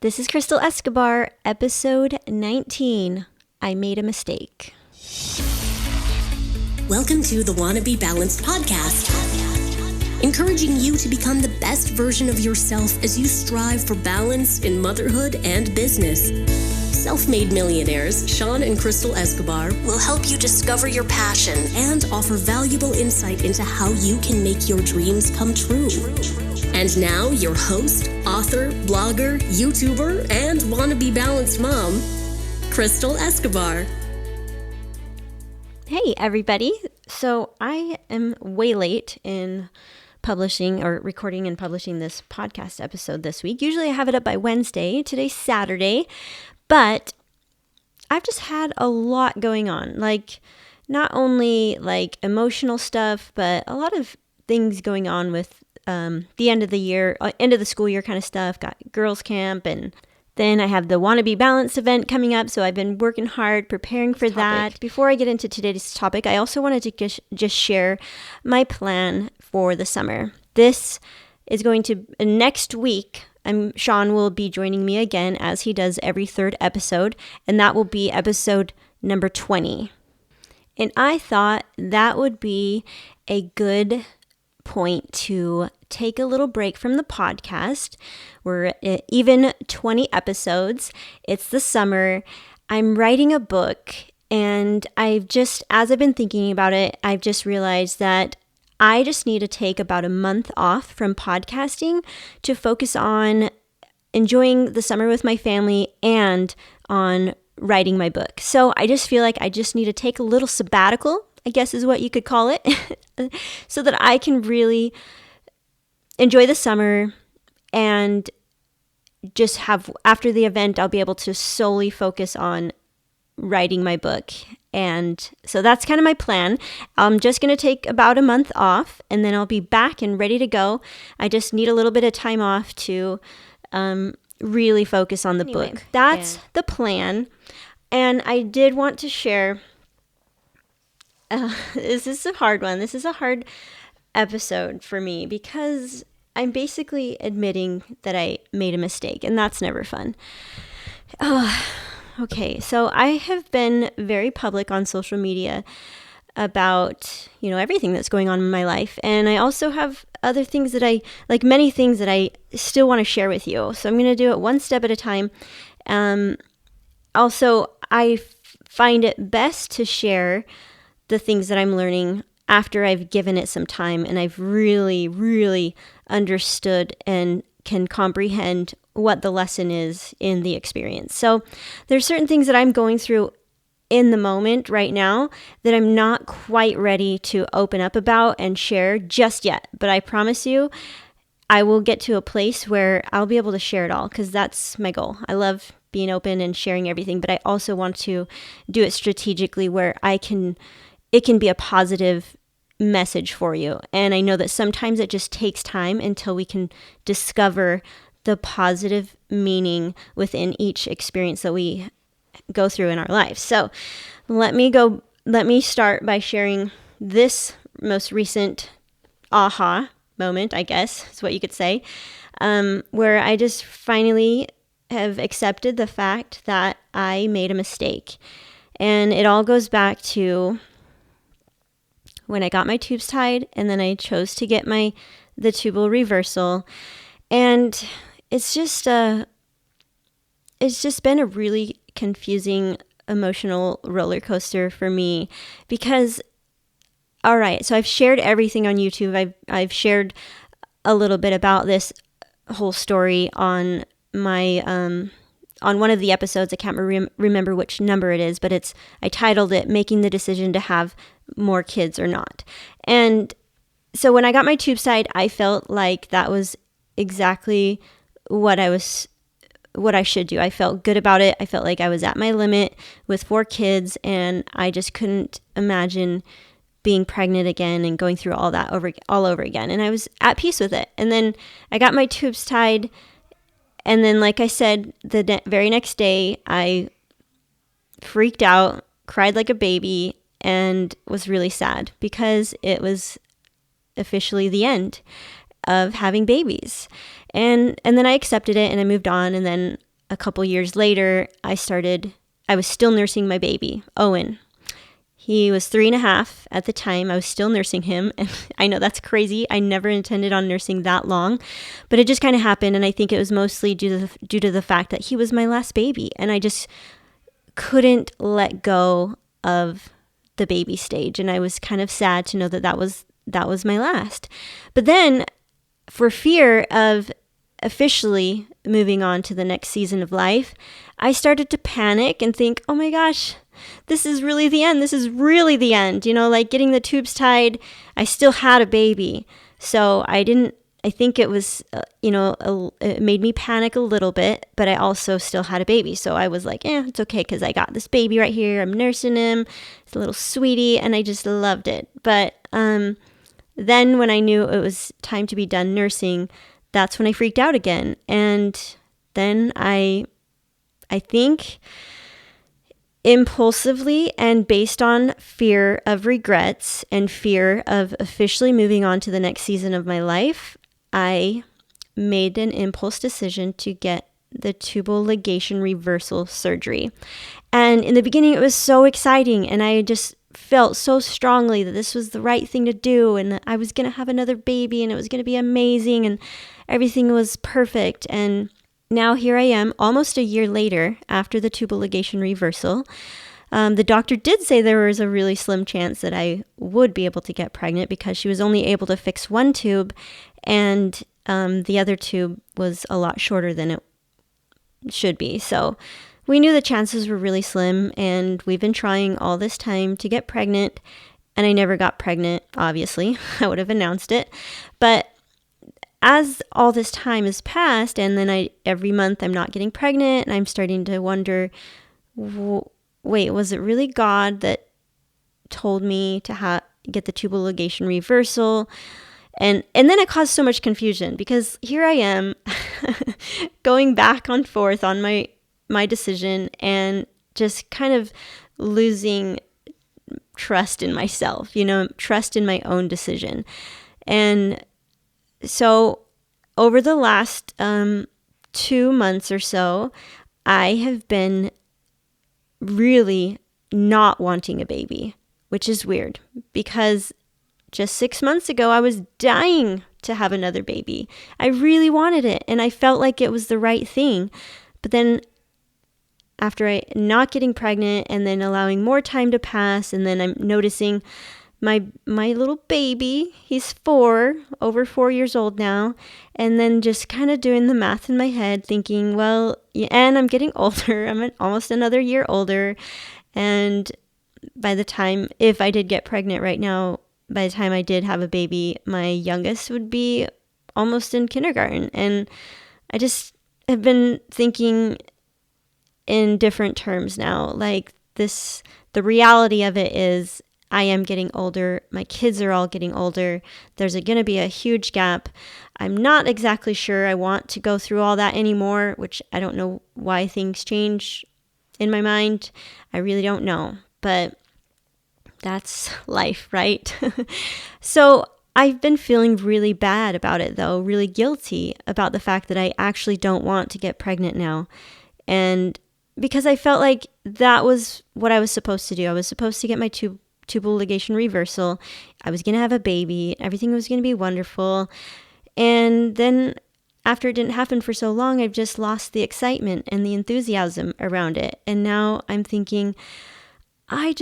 This is Crystal Escobar, episode 19. I made a mistake. Welcome to the Wannabe Balanced podcast, encouraging you to become the best version of yourself as you strive for balance in motherhood and business. Self-made millionaires Sean and Crystal Escobar will help you discover your passion and offer valuable insight into how you can make your dreams come true. And now, your host, author, blogger, YouTuber, and wannabe balanced mom, Crystal Escobar. Hey, everybody. So I am way late in publishing or recording and publishing this podcast episode this week. Usually I have it up by Wednesday. Today's Saturday. But I've just had a lot going on. Like, not only like emotional stuff, but a lot of things going on with the end of the year, end of the school year kind of stuff. Got girls camp, and then I have the Wannabe Balance event coming up. So I've been working hard preparing for that. Before I get into today's topic, I also wanted to just share my plan for the summer. This is going to, next week, Sean will be joining me again as he does every third episode, and that will be episode number 20. And I thought that would be a good point to take a little break from the podcast. We're at even 20 episodes. It's the summer. I'm writing a book, and as I've been thinking about it, I've just realized that I just need to take about a month off from podcasting to focus on enjoying the summer with my family and on writing my book. So I just feel like I just need to take a little sabbatical, I guess is what you could call it, so that I can really enjoy the summer and just after the event, I'll be able to solely focus on writing my book. And so that's kind of my plan. I'm just going to take about a month off, and then I'll be back and ready to go. I just need a little bit of time off to really focus on the book. That's the plan. And I did want to share, this is a hard one. This is a hard episode for me because I'm basically admitting that I made a mistake, and that's never fun. Okay, so I have been very public on social media about, everything that's going on in my life. And I also have other things many things that I still want to share with you. So I'm going to do it one step at a time. Also, I find it best to share the things that I'm learning after I've given it some time and I've really, really understood and can comprehend what the lesson is in the experience. So there's certain things that I'm going through in the moment right now that I'm not quite ready to open up about and share just yet. But I promise you, I will get to a place where I'll be able to share it all because that's my goal. I love being open and sharing everything, but I also want to do it strategically where it can be a positive message for you. And I know that sometimes it just takes time until we can discover the positive meaning within each experience that we go through in our lives. So let me start by sharing this most recent aha moment, I guess is what you could say, where I just finally have accepted the fact that I made a mistake. And it all goes back to when I got my tubes tied, and then I chose to get the tubal reversal. And it's just been a really confusing emotional roller coaster for me because, all right, so I've shared everything on YouTube. I've shared a little bit about this whole story on my on one of the episodes. I can't remember which number it is, but I titled it "Making the Decision to Have More Kids or Not." And so when I got my tubes tied, I felt like that was exactly what I should do. I felt good about it. I felt like I was at my limit with 4 kids, and I just couldn't imagine being pregnant again and going through all that all over again. And I was at peace with it. And then I got my tubes tied, and then, like I said, the very next day, I freaked out, cried like a baby, and was really sad because it was officially the end of having babies. And then I accepted it and I moved on. And then a couple years later, I was still nursing my baby, Owen. He was 3.5 at the time. I was still nursing him. And I know that's crazy. I never intended on nursing that long, but it just kind of happened. And I think it was mostly due to the fact that he was my last baby. And I just couldn't let go of the baby stage. And I was kind of sad to know that was my last. But then, for fear of officially moving on to the next season of life, I started to panic and think, oh my gosh, this is really the end. This is really the end. Like getting the tubes tied, I still had a baby. So I think it was, it made me panic a little bit, but I also still had a baby. So I was like, it's okay because I got this baby right here. I'm nursing him. It's a little sweetie, and I just loved it. But then when I knew it was time to be done nursing, that's when I freaked out again. And then I think impulsively and based on fear of regrets and fear of officially moving on to the next season of my life, I made an impulse decision to get the tubal ligation reversal surgery. And in the beginning, it was so exciting, and I just felt so strongly that this was the right thing to do, and I was going to have another baby, and it was going to be amazing, and everything was perfect. And now here I am, almost a year later, after the tubal ligation reversal. The doctor did say there was a really slim chance that I would be able to get pregnant because she was only able to fix one tube, and the other tube was a lot shorter than it should be. So we knew the chances were really slim, and we've been trying all this time to get pregnant, and I never got pregnant, obviously. I would have announced it. But as all this time has passed, and then every month I'm not getting pregnant, and I'm starting to wonder, wait, was it really God that told me to get the tubal ligation reversal? And then it caused so much confusion because here I am going back and forth on my decision and just kind of losing trust in myself, trust in my own decision. And so over the last 2 months or so, I have been really not wanting a baby, which is weird because just 6 months ago, I was dying to have another baby. I really wanted it, and I felt like it was the right thing. But then after not getting pregnant and then allowing more time to pass, and then I'm noticing my little baby, he's over 4 years old now, and then just kind of doing the math in my head, thinking, well, and I'm getting older. I'm almost another year older, and by the time, if I did get pregnant right now, by the time I did have a baby, my youngest would be almost in kindergarten. And I just have been thinking in different terms now. Like the reality of it is I am getting older. My kids are all getting older. There's going to be a huge gap. I'm not exactly sure I want to go through all that anymore, which I don't know why things change in my mind. I really don't know. But that's life, right? So I've been feeling really bad about it, though, really guilty about the fact that I actually don't want to get pregnant now. And because I felt like that was what I was supposed to do. I was supposed to get my tubal ligation reversal. I was going to have a baby. Everything was going to be wonderful. And then after it didn't happen for so long, I've just lost the excitement and the enthusiasm around it. And now I'm thinking, I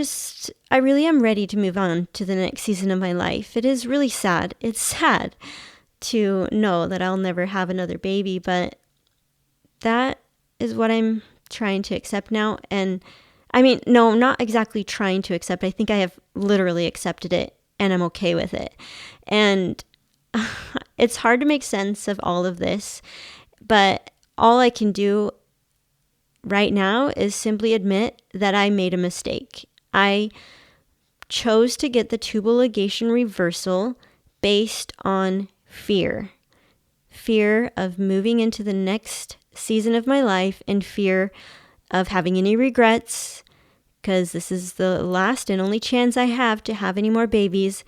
really am ready to move on to the next season of my life. It is really sad. It's sad to know that I'll never have another baby, but that is what I'm trying to accept now. And I mean, no, I'm not exactly trying to accept. I think I have literally accepted it, and I'm okay with it. And it's hard to make sense of all of this, but all I can do right now is simply admit that I made a mistake. I chose to get the tubal ligation reversal based on fear of moving into the next season of my life, and fear of having any regrets, because this is the last and only chance I have to have any more babies,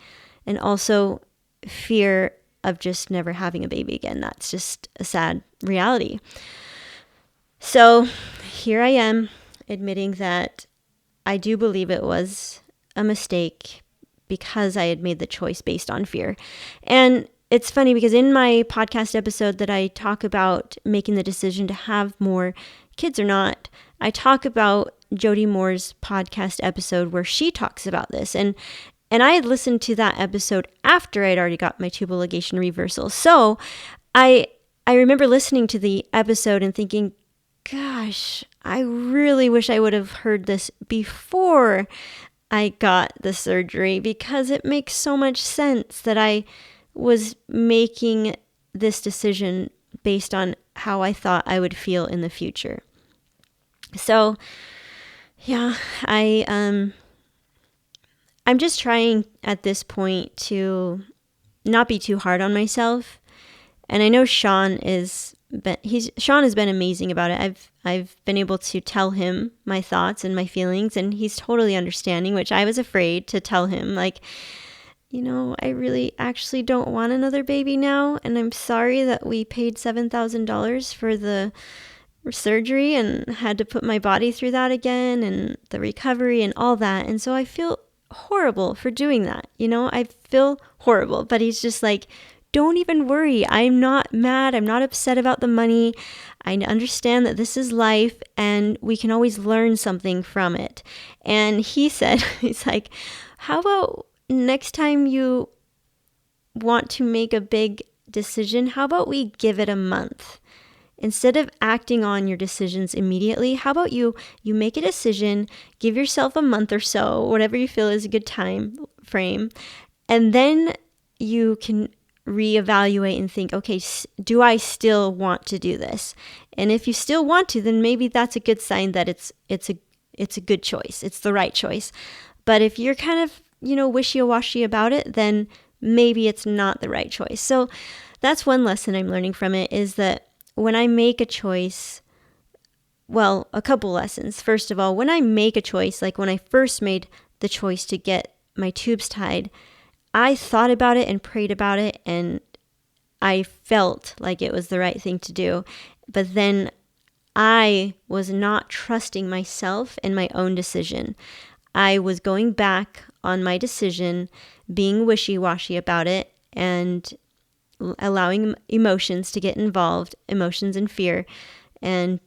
and also fear of just never having a baby again. That's just a sad reality. So here I am admitting that I do believe it was a mistake because I had made the choice based on fear. And it's funny because in my podcast episode that I talk about making the decision to have more kids or not, I talk about Jody Moore's podcast episode where she talks about this. And I had listened to that episode after I'd already got my tubal ligation reversal. So I remember listening to the episode and thinking, gosh, I really wish I would have heard this before I got the surgery, because it makes so much sense that I was making this decision based on how I thought I would feel in the future. So, yeah, I'm just trying at this point to not be too hard on myself. And I know Sean has been amazing about it. I've been able to tell him my thoughts and my feelings, and he's totally understanding, which I was afraid to tell him, like, I really actually don't want another baby now, and I'm sorry that we paid $7,000 for the surgery and had to put my body through that again, and the recovery and all that. And so I feel horrible for doing that. I feel horrible, but he's just like, don't even worry. I'm not mad. I'm not upset about the money. I understand that this is life and we can always learn something from it. And he said, he's like, how about next time you want to make a big decision, how about we give it a month? Instead of acting on your decisions immediately, how about you make a decision, give yourself a month or so, whatever you feel is a good time frame, and then you can reevaluate and think, okay, do I still want to do this? And if you still want to, then maybe that's a good sign that it's a good choice. It's the right choice. But if you're kind of, wishy-washy about it, then maybe it's not the right choice. So that's one lesson I'm learning from it, is that when I make a choice, well, a couple lessons. First of all, when I make a choice, like when I first made the choice to get my tubes tied, I thought about it and prayed about it, and I felt like it was the right thing to do. But then I was not trusting myself and my own decision. I was going back on my decision, being wishy-washy about it, and allowing emotions to get involved, emotions and fear. And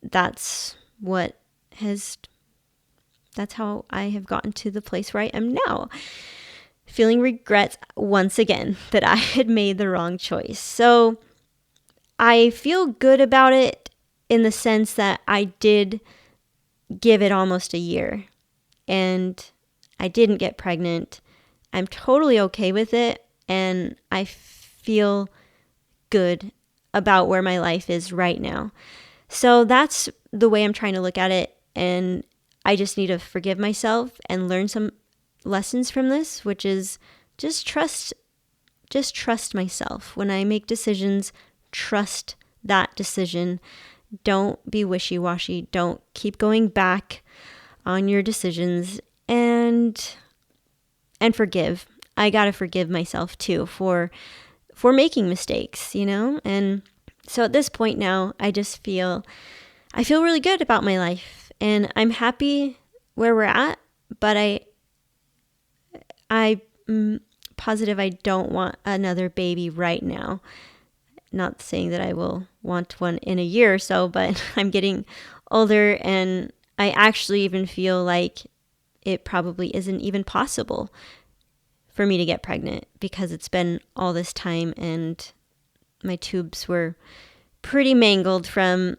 that's how I have gotten to the place where I am now, feeling regrets once again that I had made the wrong choice. So I feel good about it in the sense that I did give it almost a year and I didn't get pregnant. I'm totally okay with it, and I feel good about where my life is right now. So that's the way I'm trying to look at it, and I just need to forgive myself and learn some lessons from this, which is just trust myself. When I make decisions, trust that decision. Don't be wishy-washy. Don't keep going back on your decisions, and forgive. I got to forgive myself too for making mistakes, And so at this point now, I feel really good about my life, and I'm happy where we're at, but I'm positive I don't want another baby right now. Not saying that I will want one in a year or so, but I'm getting older, and I actually even feel like it probably isn't even possible for me to get pregnant, because it's been all this time and my tubes were pretty mangled from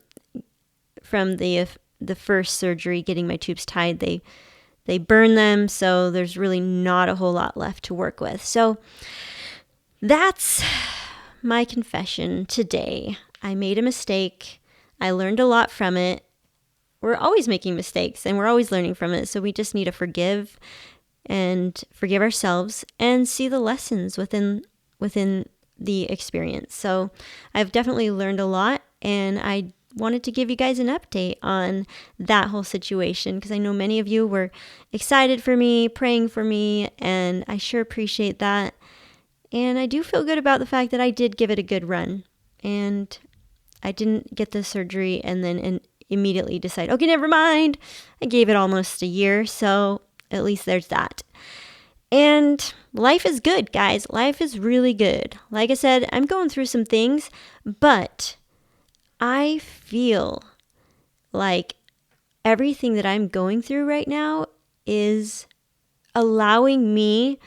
the first surgery, getting my tubes tied. They burn them, so there's really not a whole lot left to work with. So that's my confession today. I made a mistake. I learned a lot from it. We're always making mistakes and we're always learning from it. So we just need to forgive ourselves and see the lessons within the experience. So I've definitely learned a lot, and I wanted to give you guys an update on that whole situation, because I know many of you were excited for me, praying for me, and I sure appreciate that. And I do feel good about the fact that I did give it a good run, and I didn't get the surgery and then immediately decide, okay, never mind. I gave it almost a year, so at least there's that. And life is good, guys. Life is really good. Like I said, I'm going through some things, but I feel like everything that I'm going through right now is allowing me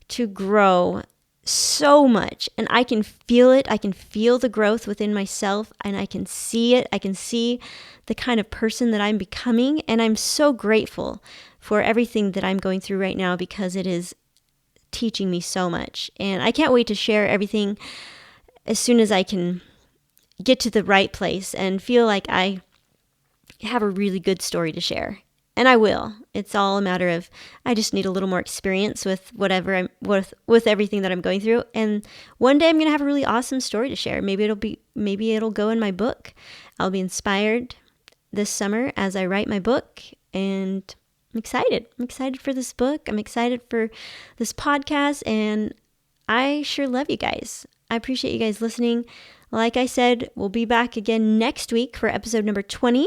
to grow so much. And I can feel it. I can feel the growth within myself, and I can see it. I can see the kind of person that I'm becoming. And I'm so grateful for everything that I'm going through right now, because it is teaching me so much. And I can't wait to share everything as soon as I can get to the right place and feel like I have a really good story to share. And I will. It's all a matter of, I just need a little more experience with whatever I'm with everything that I'm going through. And one day I'm going to have a really awesome story to share. Maybe it'll go in my book. I'll be inspired this summer as I write my book, and I'm excited. I'm excited for this book. I'm excited for this podcast, and I sure love you guys. I appreciate you guys listening. Like I said, we'll be back again next week for episode number 20.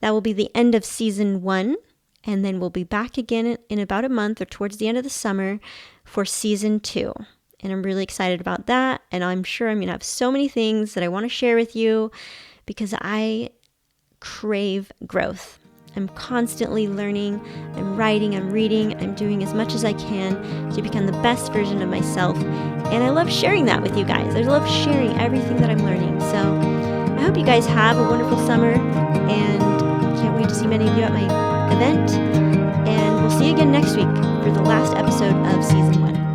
That will be the end of season 1. And then we'll be back again in about a month or towards the end of the summer for season 2. And I'm really excited about that. And I'm sure I'm going to have so many things that I want to share with you, because I crave growth. I'm constantly learning, I'm writing, I'm reading, I'm doing as much as I can to become the best version of myself. And I love sharing that with you guys. I love sharing everything that I'm learning. So I hope you guys have a wonderful summer, and can't wait to see many of you at my event. And we'll see you again next week for the last episode of season 1.